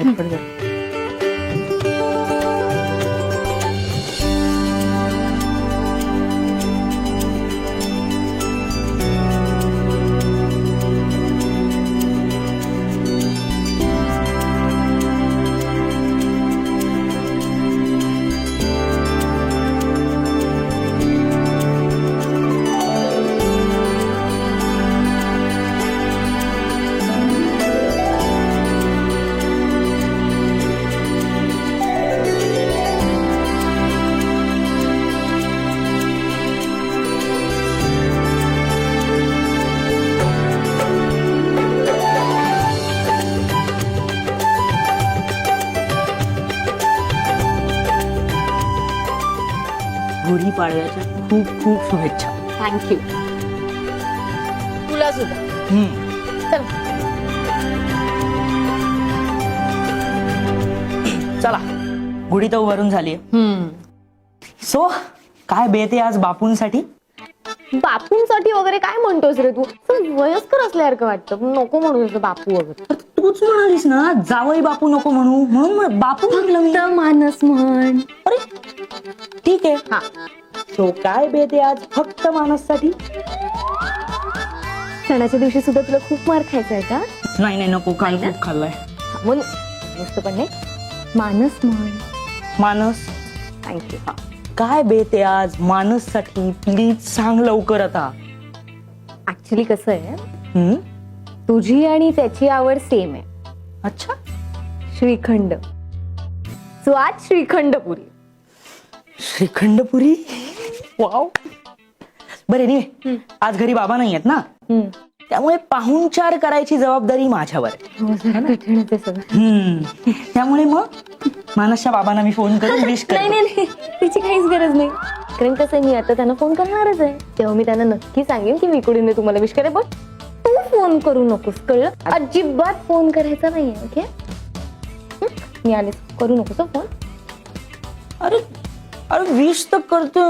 पटपट कर. गुढीपाडव्याच्या खूप खूप शुभेच्छा. थँक्यू. तुला सुद्धा. चल. चला गुढी तर उभारून झाली. सो काय बेत आहे आज बापूंसाठी? बापूंसाठी वगैरे काय म्हणतोस रे तू? वयस्कर असल्यासारखं वाटतं. नको म्हणू बापू वगैरे. तूच म्हणालीस ना जावई बापू नको म्हणू, म्हणून बापू म्हटलं मी. मानस म्हण. अरे ठीक आहे. हा. सो काय बेत आहे आज फक्त मानससाठी? सणाच्या दिवशी सुद्धा तुला खूप मार खायचा आहे का? नाही नाही नको, काल खूप खाल्लाय. म्हणून नुसतं पण नाही. मानस म्हण. मानस. थँक्यू. काय बेत आहे आज मानस साठी? प्लीज सांग लवकर आता. ऍक्च्युली कसं आहे, तुझी आणि त्याची आवड सेम आहे. अच्छा. श्रीखंड. सो आज श्रीखंडपुरी. श्रीखंडपुरी. वाव. बरे नाही, आज घरी बाबा नाही आहेत ना, त्यामुळे पाहुणचार करायची जबाबदारी माझ्यावर आहे. हो, जरा कठीणच आहे सगळं. त्यामुळे मग मानसच्या बाबांना मी फोन करून विश नाही करतो. नाही, तिची काहीच गरज नाही. कारण कसं आहे, मी आता त्यांना फोन करणारच आहे. तेव्हा मी त्यांना नक्की सांगेन की विकडून तुम्हाला विश करेन, पण तू फोन करू नकोस, कळलं? अजिबात फोन करायचा नाहीये. ओके, मी आले, करू नकोस फोन. अरे अरे विश तर करतो.